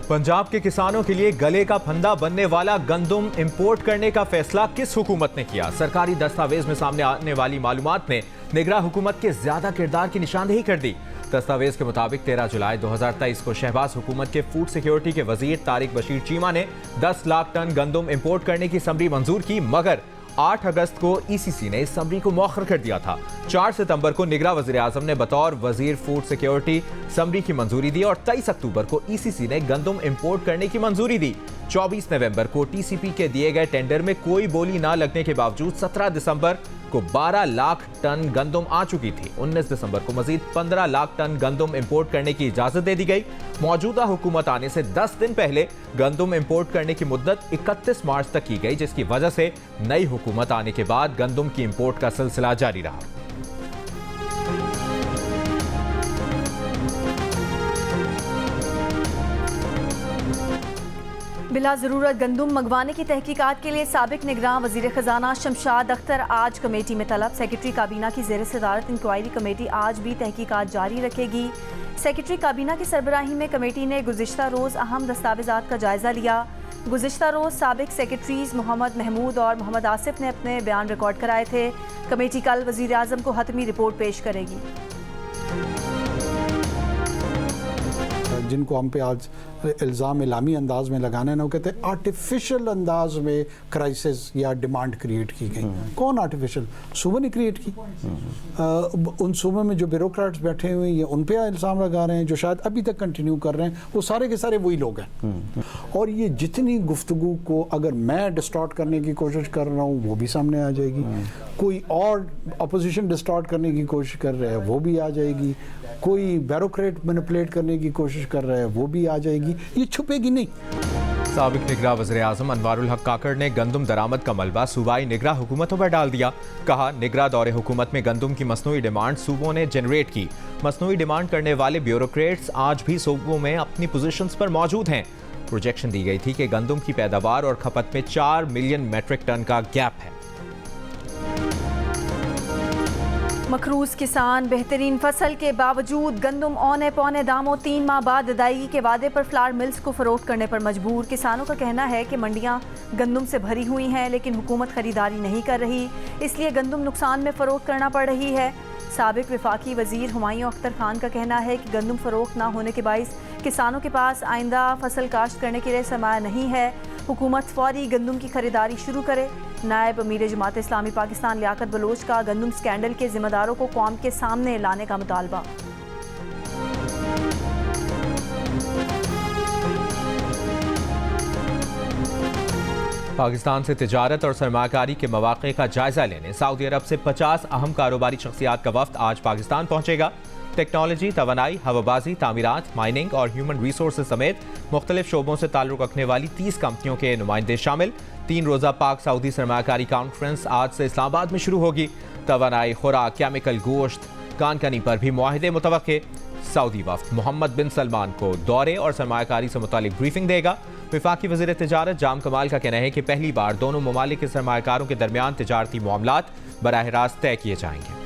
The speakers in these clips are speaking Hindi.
पंजाब के किसानों के लिए गले का फंदा बनने वाला गंदम इंपोर्ट करने का फैसला किस हुकूमत ने किया? सरकारी दस्तावेज में सामने आने वाली मालूमात ने निगरां हुकूमत के ज्यादा किरदार की निशानदेही कर दी। दस्तावेज के मुताबिक 13 जुलाई 2023 को शहबाज हुकूमत के फूड सिक्योरिटी के वजीर तारिक बशीर चीमा ने 10 लाख टन गंदम इंपोर्ट करने की समरी मंजूर की, मगर 8 अगस्त को ईसीसी ने इस समरी को मौखर कर दिया था। 4 सितंबर को निगरां वज़ीर आज़म ने बतौर वजीर फूड सिक्योरिटी समरी की मंजूरी दी और 23 अक्टूबर को ईसीसी ने गंदम इंपोर्ट करने की मंजूरी दी। 24 नवंबर को टीसीपी के दिए गए टेंडर में कोई बोली न लगने के बावजूद 17 दिसंबर को 12 लाख टन गंदम आ चुकी थी। 19 दिसंबर को मजीद 15 लाख टन गंदम इंपोर्ट करने की इजाजत दे दी गई। मौजूदा हुकूमत आने से 10 दिन पहले गंदम इंपोर्ट करने की मुद्दत 31 मार्च तक की गई, जिसकी वजह से नई हुकूमत आने के बाद गंदम की इंपोर्ट का सिलसिला जारी रहा। बिला ज़रूरत गंदम मंगवाने की तहकीकात के लिए साबिक निगरां वज़ीर ख़जाना शमशाद अख्तर आज कमेटी में तलब। सेक्रेटरी काबीना की ज़ेर सदारत इंक्वायरी कमेटी आज भी तहकीकात जारी रखेगी। सेक्रेटरी काबीना की सरबराही में कमेटी ने गुज़िश्ता रोज़ अहम दस्तावेज़ात का जायज़ा लिया। गुज़िश्ता रोज़ साबिक सेक्रेटरीज़ मोहम्मद महमूद और मोहम्मद आसिफ ने अपने बयान रिकॉर्ड कराए थे। कमेटी कल वज़ीर आज़म को हतमी रिपोर्ट पेश करेगी। जिनको हम पे आज इल्ज़ाम इलामी अंदाज में लगाना है ना, वो कहते हैं आर्टिफिशियल अंदाज में क्राइसिस या डिमांड क्रिएट की गई। कौन आर्टिफिशियल? सूबे ने क्रिएट की। उन सूबे में जो ब्यूरोक्रेट्स बैठे हुए हैं उन पे इल्ज़ाम लगा रहे हैं, जो शायद अभी तक कंटिन्यू कर रहे हैं, वो सारे के सारे वही लोग हैं। और ये जितनी गुफ्तगू को अगर मैं डिस्टॉर्ट करने की कोशिश कर रहा हूँ वो भी सामने आ जाएगी, कोई और अपोजिशन डिस्टॉर्ट करने की कोशिश कर रहा है वो भी आ जाएगी, कोई ब्यूरोक्रेट मैनिपुलेट करने की कोशिश कर रहा है वो भी आ जाएगी, ये छुपेगी नहीं। साबिक निगरां वज़ीर आज़म अनवारुल हक काकड़ ने गंदम दरामद का मलबा सूबाई निगरां हुकूमतों पर डाल दिया। कहा, निगरां दौरे हुकूमत में गंदम की मसनूई डिमांड सूबों ने जनरेट की। मसनूई डिमांड करने वाले ब्यूरोक्रेट्स आज भी सूबों में अपनी पोजीशंस पर मौजूद हैं। प्रोजेक्शन दी गई थी कि गंदम की पैदावार और खपत में 4 मिलियन मेट्रिक टन का गैप है। मखरूज किसान बेहतरीन फसल के बावजूद गंदम औने पौने दामों 3 माह बाद अदायगी के वादे पर फ्लावर मिल्स को फरोख्त करने पर मजबूर। किसानों का कहना है कि मंडियां गंदम से भरी हुई हैं, लेकिन हुकूमत खरीदारी नहीं कर रही, इसलिए गंदम नुकसान में फरोख्त करना पड़ रही है। साबिक वफाकी वजीर हुमायूं अख्तर खान का कहना है कि गंदम फरोख्त ना होने के बाइस किसानों के पास आइंदा फसल काश्त करने के लिए सरमाया नहीं है। हुकूमत फौरी गंदम की खरीदारी शुरू करे। नायब अमीर जमात इस्लामी पाकिस्तान लियाकत बलोच का गंदम स्कैंडल के जिम्मेदारों को कौम के सामने लाने का मुतालबा। पाकिस्तान से तिजारत और सरमाकारी के मौक़े का जायजा लेने सऊदी अरब से 50 अहम कारोबारी शख्सियात का वफ्द आज पाकिस्तान पहुंचेगा। टेक्नोलॉजी, तवानाई, हवाबाजी, तामीरात, माइनिंग और ह्यूमन रिसोर्सेज समेत मुख्तलिफ शोबों से ताल्लुक़ रखने वाली 30 कंपनियों के नुमाइंदे शामिल। 3 रोज़ा पाक सऊदी सरमाकारी कॉन्फ्रेंस आज से इस्लामाबाद में शुरू होगी। तवानाई, खुराक, केमिकल, गोश्त, कानकनी पर भी मुआहिदे मुतवक्के। सऊदी वफ्द मोहम्मद बिन सलमान को दौरे और सरमाकारी से मुतालिक ब्रीफिंग देगा। वफाकी वज़ीर तिजारत जाम कमाल का कहना है कि पहली बार दोनों ममालिक के सरमाकारों के दरमियान तिजारती मामलात बराह रास्त तय किए जाएंगे।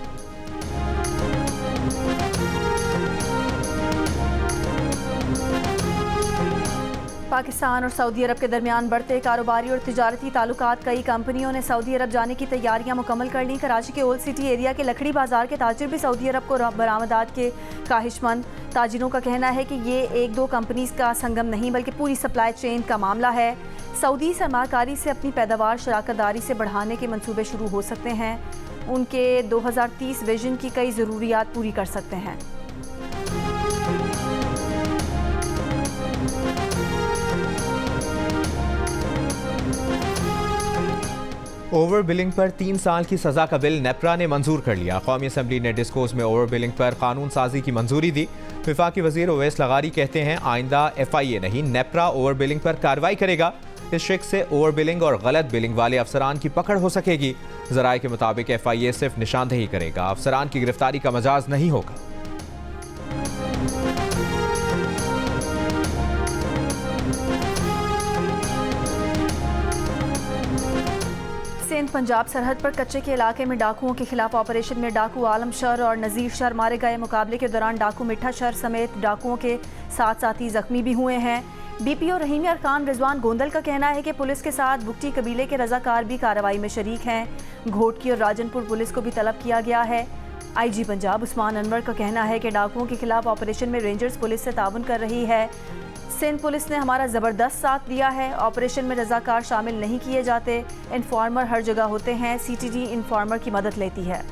पाकिस्तान और सऊदी अरब के दरमियान बढ़ते कारोबारी और तिजारती ताल्लुकात, कई कंपनियों ने सऊदी अरब जाने की तैयारियां मुकम्मल कर ली। कराची के ओल्ड सिटी एरिया के लकड़ी बाजार के ताजिर भी सऊदी अरब को बरामदात के ख्वाहिशमंद। ताजिरों का कहना है कि ये 1-2 कंपनीज का संगम नहीं बल्कि पूरी सप्लाई चेन का मामला है। सऊदी सरमाकारी से अपनी पैदावार शराकतदारी से बढ़ाने के मंसूबे शुरू हो सकते हैं। उनके 2030 विजन की कई ज़रूरियात पूरी कर सकते हैं। ओवर बिलिंग पर 3 साल की सजा का बिल नेपरा ने मंजूर कर लिया। कौमी असम्बली ने डिस्कोर्स में ओवर बिलिंग पर कानून साजी की मंजूरी दी। वफाकी वजीर ओवैस लगारी कहते हैं, आइंदा FIA नहीं नेपरा ओवर बिलिंग पर कार्रवाई करेगा। इस शिक से ओवर बिलिंग और गलत बिलिंग वाले अफसरान की पकड़ हो सकेगी। जराये के मुताबिक FIA सिर्फ निशानदेही करेगा, अफसरान की गिरफ्तारी का मजाज नहीं होगा। सिंध पंजाब सरहद पर कच्चे के इलाके में डाकुओं के खिलाफ ऑपरेशन में डाकू आलम शर और नज़ीर शर मारे गए। मुकाबले के दौरान डाकू मिठा शर समेत डाकुओं के 7 साथी जख्मी भी हुए हैं। BPO रहीमी अरकान रिजवान गोंदल का कहना है कि पुलिस के साथ बुगटी कबीले के रजाकार भी कार्रवाई में शरीक हैं। घोटकी और राजनपुर पुलिस को भी तलब किया गया है। IG पंजाब उस्मान अनवर का कहना है कि डाकुओं के खिलाफ ऑपरेशन में रेंजर्स पुलिस से ताउन कर रही है। सिंध पुलिस ने हमारा ज़बरदस्त साथ दिया है। ऑपरेशन में रजाकार शामिल नहीं किए जाते। इन्फॉर्मर हर जगह होते हैं। CTG इन्फॉर्मर की मदद लेती है।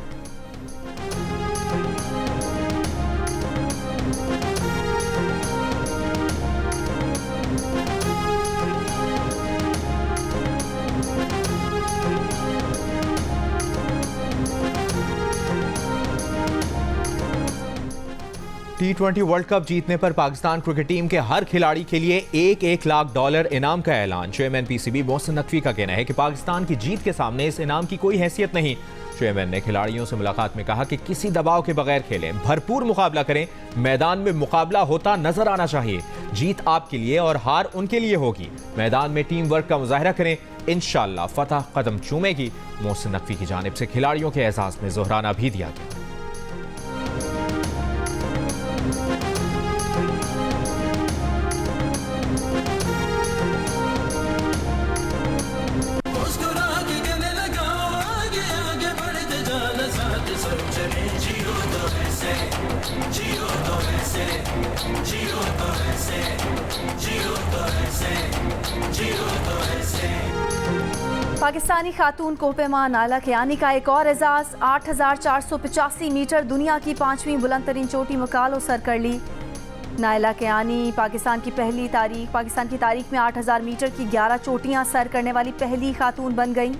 T20 वर्ल्ड कप जीतने पर पाकिस्तान क्रिकेट टीम के हर खिलाड़ी के लिए $1 लाख इनाम का ऐलान। चेयरमैन PCB मोहसिन नकवी का कहना है कि पाकिस्तान की जीत के सामने इस इनाम की कोई हैसियत नहीं। चेयरमैन ने खिलाड़ियों से मुलाकात में कहा कि किसी दबाव के बगैर खेलें, भरपूर मुकाबला करें। मैदान में मुकाबला होता नजर आना चाहिए। जीत आपके लिए और हार उनके लिए होगी। मैदान में टीम वर्क का मुजाहिरा करें। इंशाअल्लाह फतह कदम चूमेगी। मोहसिन नकवी की जानिब से खिलाड़ियों के एजाज में जोहराना भी दिया गया। पाकिस्तानी खातून कोहपेमा नायला कियानी का एक और एजाज। 8,485 मीटर दुनिया की 5वीं बुलंद तरीन चोटी मुकालो सर कर ली। नायला कियानी पाकिस्तान की तारीख में 8,000 मीटर की 11 चोटियां सर करने वाली पहली खातून बन गईं।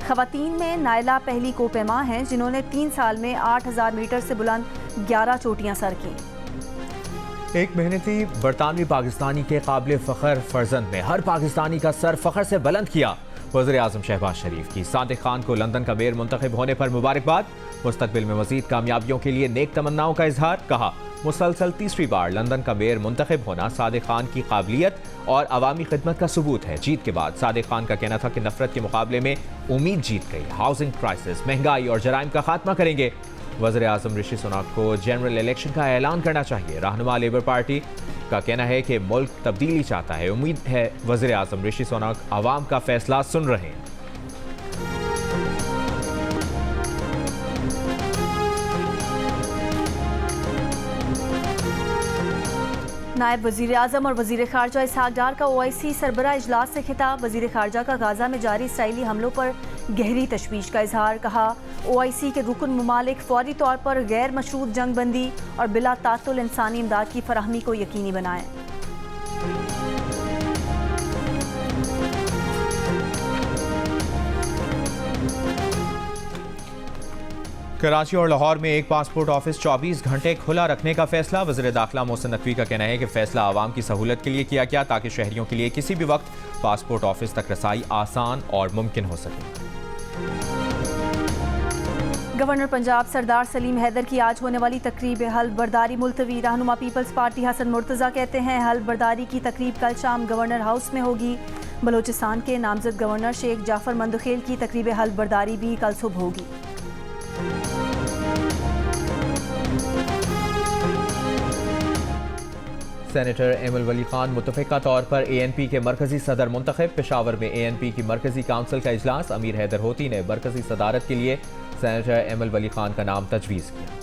खवातीन में नायला पहली कोहपेमा हैं जिन्होंने 3 साल में 8,000 मीटर से बुलंद 11 चोटियां सर की। एक मेहनती बरतानवी पाकिस्तानी के काबिल फ़ख्र फर्जंद ने हर पाकिस्तानी का सर फ़ख्र से बुलंद किया। वज़ीर आज़म शहबाज शरीफ की सादिक खान को लंदन का मेयर मुंतखब होने पर मुबारकबाद। मुस्तकबिल में मज़ीद कामयाबियों के लिए नेक तमन्नाओं का इजहार। कहा, मुसलसल तीसरी बार लंदन का मेयर मुंतखब होना सादिक खान की काबिलियत और अवामी खिदमत का सबूत है। जीत के बाद सादिक खान का कहना था कि नफरत के मुकाबले में उम्मीद जीत गई। हाउसिंग क्राइसिस, महंगाई और जराइम का खात्मा करेंगे। वज़ीर आज़म ऋषि सुनक को जनरल इलेक्शन का ऐलान करना चाहिए। रहनुमा लेबर पार्टी का कहना है कि मुल्क तब्दीली चाहता है। उम्मीद है वज़ीर आज़म ऋषि सुनक आवाम का फैसला सुन रहे हैं। नायब वज़ीर आज़म और वज़ीर ख़ारजा इसहाक डार का OIC सरबराह इजलास से खिताब। वज़ीर ख़ारजा का गाज़ा में जारी इसराइली हमलों पर गहरी तशवीश का इजहार। कहा, OIC के रुकन ममालिक फौरी तौर पर गैर मशरूत जंग बंदी और बिला तातुल इंसानी इमदाद की फराहमी को यकीनी बनाएं। कराची और लाहौर में एक पासपोर्ट ऑफिस 24 घंटे खुला रखने का फैसला। वज़ीर दाखिला मोहसिन नकवी का कहना है कि फैसला आवाम की सहूलत के लिए किया गया ताकि शहरियों के लिए किसी भी वक्त पासपोर्ट ऑफिस तक रसाई आसान और मुमकिन हो सके। गवर्नर पंजाब सरदार सलीम हैदर की आज होने वाली तकरीब हल्फ बर्दारी मुलतवी। रहनुमा पीपल्स पार्टी हसन मुर्तज़ा कहते हैं हल्फ बर्दारी की तकरीब कल शाम गवर्नर हाउस में होगी। बलोचिस्तान के नामजद गवर्नर शेख जाफर मंदखेल की तकरीब हल्फ बर्दारी भी कल सुबह होगी। सेनेटर एमल वली खान मुतफ़िका तौर पर ANP के मरकजी सदर मुंतखब। पेशावर में ANP की मरकजी काउंसिल का इजलास। अमीर हैदर होती ने मरकजी सदारत के लिए सेनेटर एमल वली खान का नाम तजवीज़ किया।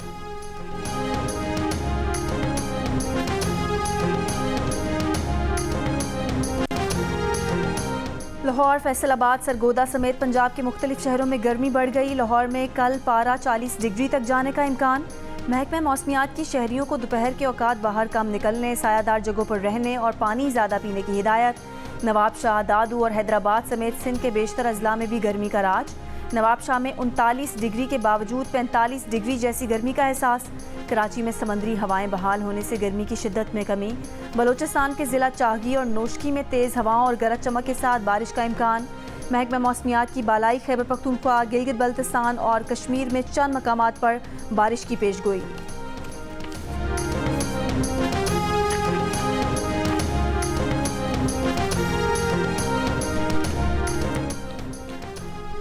लाहौर, फैसलाबाद, सरगोदा समेत पंजाब के मुख्तलिफ शहरों में गर्मी बढ़ गई। लाहौर में कल पारा 40 डिग्री तक जाने का इम्कान। महकमा मौसमियात की शहरियों को दोपहर के औकात बाहर कम निकलने, सायादार जगहों पर रहने और पानी ज़्यादा पीने की हिदायत। नवाबशाह, दादू और हैदराबाद समेत सिंध के बेशतर अजला में भी गर्मी का राज। नवाबशाह में 39 डिग्री के बावजूद 45 डिग्री जैसी गर्मी का एहसास। कराची में समंदरी हवाएं बहाल होने से गर्मी की शिद्दत में कमी। बलोचिस्तान के ज़िला चागी और नोशकी में तेज़ हवाओं और गरज चमक के साथ बारिश का इम्कान। महकमा मौसमियात की बालाई खैबर पख्तूनख्वा, गिलगित बल्तिस्तान और कश्मीर में चंद मकामात पर बारिश की पेशगोई।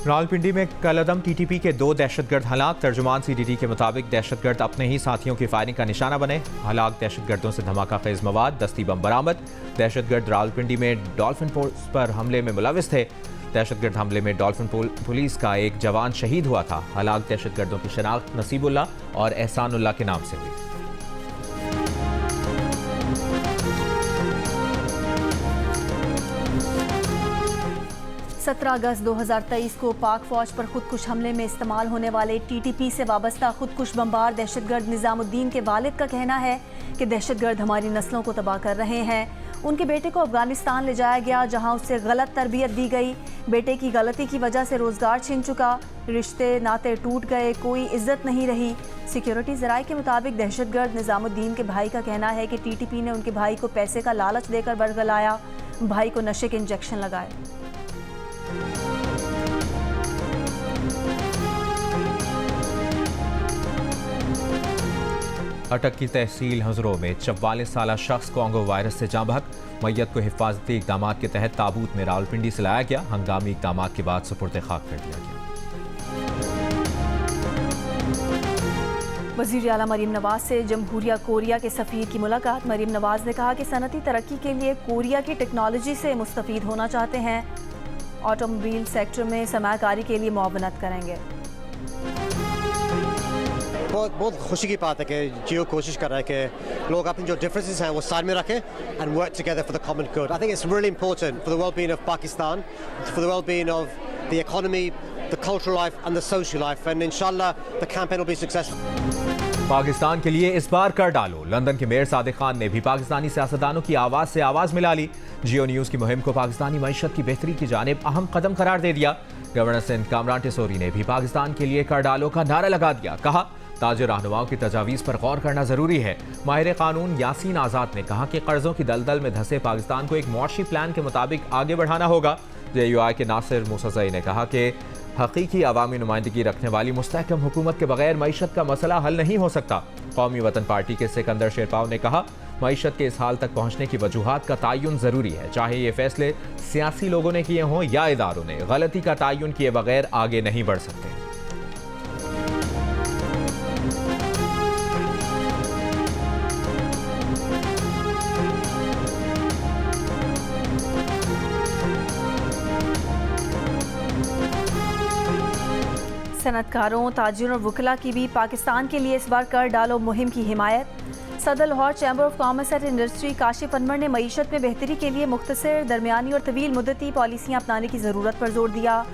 रावलपिंडी में कलअदम टीटीपी के 2 दहशतगर्द हलाक। तर्जुमान सीडीडी के मुताबिक दहशतगर्द अपने ही साथियों की फायरिंग का निशाना बने। हलाक दहशतगर्दों से धमाका खेज मवाद, दस्ती बम बरामद। दहशतगर्द रावलपिंडी में डॉल्फिन पोस्ट पर हमले में मुलविस थे। दहशतगर्द हमले में डॉल्फिन पुलिस का एक जवान शहीद हुआ था। हलाक दहशतगर्दों की शनाख्त नसीबुल्ला और एहसानुल्लाह के नाम से हुई। 17 अगस्त 2023 को पाक फौज पर खुदकुश हमले में इस्तेमाल होने वाले टीटीपी से वाबस्ता खुदकुश बमबार दहशतगर्द निजामुद्दीन के वालिद का कहना है कि दहशतगर्द हमारी नस्लों को तबाह कर रहे हैं। उनके बेटे को अफगानिस्तान ले जाया गया, जहां उससे गलत तरबियत दी गई। बेटे की गलती की वजह से रोजगार छिन चुका, रिश्ते नाते टूट गए, कोई इज्जत नहीं रही। सिक्योरिटी ज़राए के मुताबिक दहशतगर्द निजामुद्दीन के भाई का कहना है कि टीटीपी ने उनके भाई को पैसे का लालच देकर बरगलाया, भाई को नशे के इंजेक्शन लगाए। अटक की तहसील हजरों में 44 साला शख्स कोंगो वायरस से जाँ बहक। मैयत को हिफाजती इकदाम के तहत ताबूत में रावलपिंडी से लाया गया। हंगामी इकदाम के बाद सुपुर्द खाक कर दिया गया। वज़ीर आला मरीम नवाज से जमहूरिया कोरिया के सफ़ीर की मुलाकात। मरीम नवाज ने कहा कि सनती तरक्की के लिए कोरिया की टेक्नोलॉजी से मुस्तफ़ीद होना चाहते हैं। ऑटोमोबाइल सेक्टर में सरमायाकारी के लिए मुआवनत करेंगे। बहुत खुशी की बात है कि जियो कोशिश कर रहा है कि लोग अपनी जो डिफरेंसेस हैं वो साइड में रखें and work together for the common good. I think it's really important for the well-being of Pakistan, for the well-being of the economy, the cultural life and the social life, and इंशाल्लाह the campaign will be successful. Pakistan के लिए इस बार कर डालो। लंदन के मेयर सादिक खान ने भी पाकिस्तानी सियासतदानों की आवाज़ से आवाज़ मिला ली। जियो न्यूज़ की मुहिम को पाकिस्तानी मईशत की बेहतरी की जानिब अहम कदम करार दे दिया। गवर्नर सिंध कामरान टिसोरी ने भी पाकिस्तान के लिए कर डालो का नारा लगा दिया। कहा, ताजिर रहनुमाओं की तजावीज़ पर गौर करना ज़रूरी है। माहिर कानून यासीन आज़ाद ने कहा कि कर्ज़ों की दलदल में धंसे पाकिस्तान को एक मुआशी प्लान के मुताबिक आगे बढ़ाना होगा। JUI के नासिर मूसज़ई ने कहा कि हकीकी अवामी नुमाइंदगी रखने वाली मुस्तहकम हुकूमत के बगैर मईशत का मसला हल नहीं हो सकता। कौमी वतन पार्टी के सिकंदर शेरपाव ने कहा, मईशत के इस हाल तक पहुँचने की वजूहात का तयन ज़रूरी है, चाहे ये फैसले सियासी लोगों ने किए हों या इदारों ने। गलती का तयन किए बगैर आगे नहीं बढ़ सकते। सनतकारों, ताजिरों और वकला की भी पाकिस्तान के लिए इस बार कर डालो मुहिम की हिमायत। सदर Lahore chamber of commerce and industry Kashif Anwar ने मईशत में बेहतरी के लिए मुख्तसर, दरमियानी और तवील मुद्दती पॉलिसियाँ अपनाने की ज़रूरत पर जोर दिया।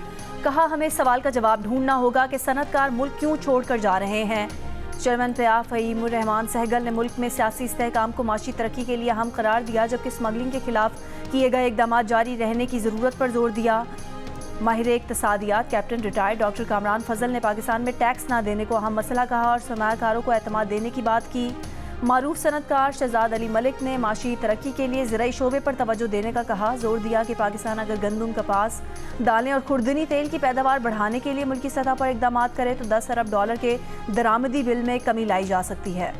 कहा, हमें इस सवाल का जवाब ढूंढना होगा कि सनतकार मुल्क क्यों छोड़ कर जा रहे हैं। चेयरमैन पयाफ फ़हीमुर रहमान सहगल ने मुल्क में सियासी इस्तेहकाम को माशी तरक्की के लिए अहम करार दिया, जबकि स्मगलिंग के खिलाफ किए गए इकदाम जारी रहने की ज़रूरत पर जोर दिया। माहिर इक्तसादियात कैप्टन रिटायर्ड डॉक्टर कामरान फजल ने पाकिस्तान में टैक्स ना देने को अहम मसला कहा और सरमायाकारों को एतमाद देने की बात की। मारूफ सनतकार शहजाद अली मलिक ने माशी तरक्की के लिए ज़राई शोबे पर तवज्जो देने का कहा। जोर दिया कि पाकिस्तान अगर गंदम, कपास, दालें और खुर्दनी तेल की पैदावार बढ़ाने के लिए मुल्की सतह पर इकदाम करे तो $10 अरब के दरामदी बिल में कमी लाई जा सकती है।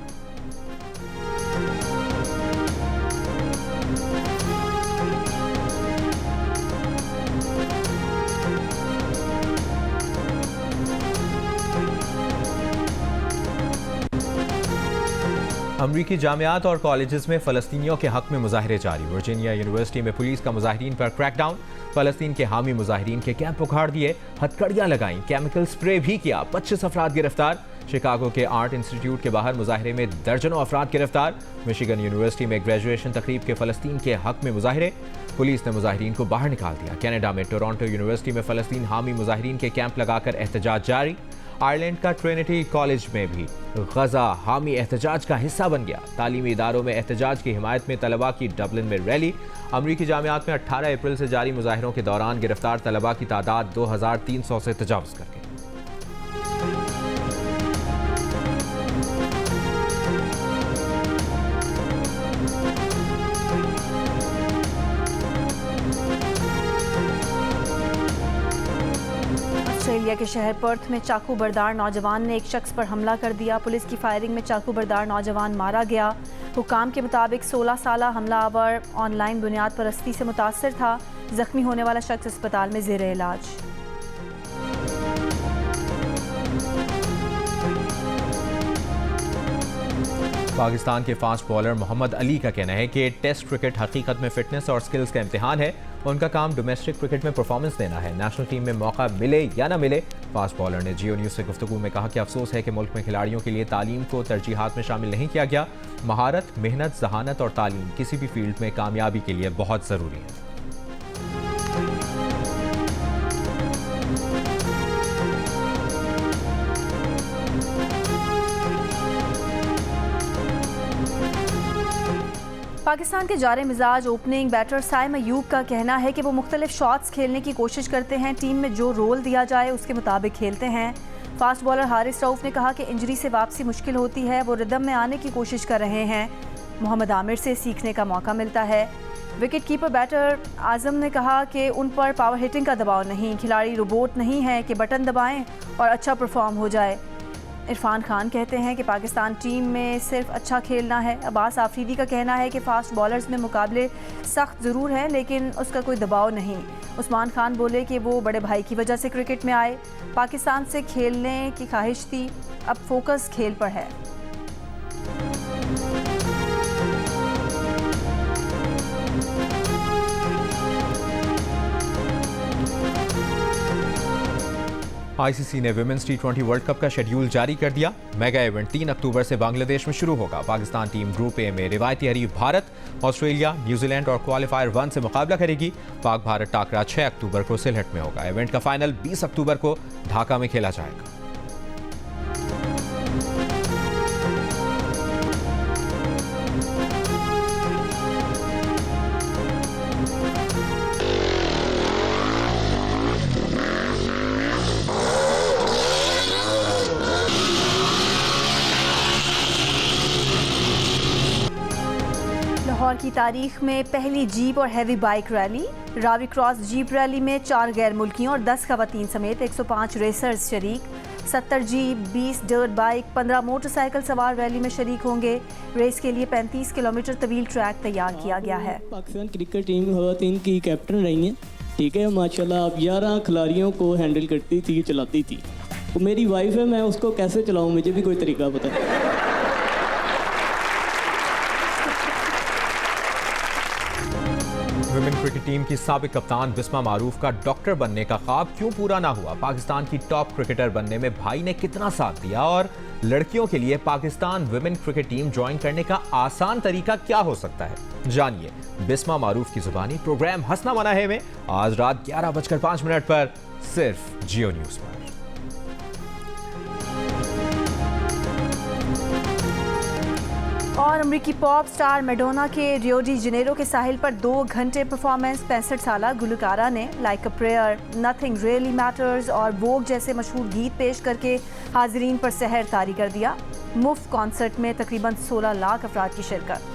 अमरीकी जामियात और कॉलेजेस में फ़लस्तीनियों के हक में मुजाहरे जारी। वर्जीनिया यूनिवर्सिटी में पुलिस का मुजाहिरीन पर क्रैकडाउन। फ़लस्तीन के हामी मुजाहिरीन के कैंप उखाड़ दिए, हथकड़ियाँ लगाईं, केमिकल स्प्रे भी किया। 25 अफराद गिरफ्तार। शिकागो के आर्ट इंस्टीट्यूट के बाहर मुजाहरे में दर्जनों अफराद गिरफ्तार। मिशिगन यूनिवर्सिटी में ग्रेजुएशन तकरीब के फ़लस्तीन के हक में मुजाहरे, पुलिस ने मुजाहिरीन को बाहर निकाल दिया। कनाडा में टोरंटो यूनिवर्सिटी में फ़लस्तीन हामी मुजाहिरीन के कैंप लगाकर एहतजाज जारी। आयरलैंड का ट्रिनिटी कॉलेज में भी गजा हामी एहतजाज का हिस्सा बन गया। तालीमी इदारों में एहतजाज की हिमायत में तलबा की डबलिन में रैली। अमरीकी जामियात में 18 अप्रैल से जारी मुजाहिरों के दौरान गिरफ्तार तलबा की तादाद 2300 से तजावज़ कर गई। ऑस्ट्रेलिया के शहर पर्थ में चाकू बरदार नौजवान ने एक शख्स पर हमला कर दिया। पुलिस की फायरिंग में चाकू बरदार नौजवान मारा गया। हुकाम के मुताबिक 16 साला हमलावर ऑनलाइन बुनियाद पर परस्ती से मुतासर था। जख्मी होने वाला शख्स अस्पताल में ज़ेर इलाज। पाकिस्तान के फास्ट बॉलर मोहम्मद अली का कहना है कि टेस्ट क्रिकेट हकीकत में फिटनेस और स्किल्स का इम्तिहान है। उनका काम डोमेस्टिक क्रिकेट में परफॉर्मेंस देना है, नेशनल टीम में मौका मिले या ना मिले। फास्ट बॉलर ने जियो न्यूज़ से गुफ्तगू में कहा कि अफसोस है कि मुल्क में खिलाड़ियों के लिए तालीम को तरजीहात में शामिल नहीं किया गया। महारत, मेहनत, जहानत और तालीम किसी भी फील्ड में कामयाबी के लिए बहुत ज़रूरी है। पाकिस्तान के जारे मिजाज ओपनिंग बैटर साइम अयूब का कहना है कि वो मुख्तलिफ शॉट्स खेलने की कोशिश करते हैं, टीम में जो रोल दिया जाए उसके मुताबिक खेलते हैं। फास्ट बॉलर हारिस रऊफ ने कहा कि इंजरी से वापसी मुश्किल होती है, वो रिदम में आने की कोशिश कर रहे हैं। मोहम्मद आमिर से सीखने का मौका मिलता है। विकेट कीपर बैटर आजम ने कहा कि उन पर पावर हिटिंग का दबाव नहीं, खिलाड़ी रोबोट नहीं है कि बटन दबाएं और अच्छा परफॉर्म हो जाए। इरफान खान कहते हैं कि पाकिस्तान टीम में सिर्फ अच्छा खेलना है। अब्बास आफरीदी का कहना है कि फ़ास्ट बॉलर्स में मुकाबले सख्त ज़रूर हैं लेकिन उसका कोई दबाव नहीं। उस्मान खान बोले कि वो बड़े भाई की वजह से क्रिकेट में आए, पाकिस्तान से खेलने की ख्वाहिश थी, अब फोकस खेल पर है। आईसीसी ने विमेंस T20 वर्ल्ड कप का शेड्यूल जारी कर दिया। मेगा इवेंट 3 अक्टूबर से बांग्लादेश में शुरू होगा। पाकिस्तान टीम ग्रुप ए में रिवायती हरीफ भारत, ऑस्ट्रेलिया, न्यूजीलैंड और क्वालिफायर 1 से मुकाबला करेगी। पाक भारत टाकरा 6 अक्टूबर को सिलहट में होगा। इवेंट का फाइनल 20 अक्टूबर को ढाका में खेला जाएगा। लाहौर की तारीख में पहली जीप और heavy bike rally. Ravi cross jeep rally में 4 गैर मुल्कियों और 10 खवातीन समेत 105 रेसर्स शरीक। 70 जीप, 20 डर्ट बाइक, 15 मोटरसाइकिल सवार रैली में शरीक होंगे। रेस के लिए 35 किलोमीटर तवील ट्रैक तैयार किया गया है। पाकिस्तान क्रिकेट टीम खवातीन की कैप्टन रही हैं, ठीक है माशाल्लाह। अब 11 खिलाड़ियों को हैंडल करती थी, चलाती थी। वो मेरी वाइफ है, मैं उसको कैसे चलाऊँ, मुझे भी कोई तरीका पता है। विमेन क्रिकेट टीम की साबिक कप्तान बिस्मा मारूफ का डॉक्टर बनने का ख्वाब क्यों पूरा ना हुआ? पाकिस्तान की टॉप क्रिकेटर बनने में भाई ने कितना साथ दिया? और लड़कियों के लिए Pakistan women cricket team join करने का आसान तरीका क्या हो सकता है? जानिए बिस्मा मारूफ की जुबानी। प्रोग्राम हंसना मना है में आज रात 11:05 पर सिर्फ जियो न्यूज पर। और अमरीकी पॉप स्टार मैडोना के रियो डी जनेरो के साहिल पर 2 घंटे परफॉर्मेंस। 65 साला गुलकारा ने like a prayer, nothing really matters और वोग जैसे मशहूर गीत पेश करके हाजिरीन पर सहर तारी कर दिया। मुफ्त कॉन्सर्ट में तकरीबन 16 लाख अफराद की शिरकत।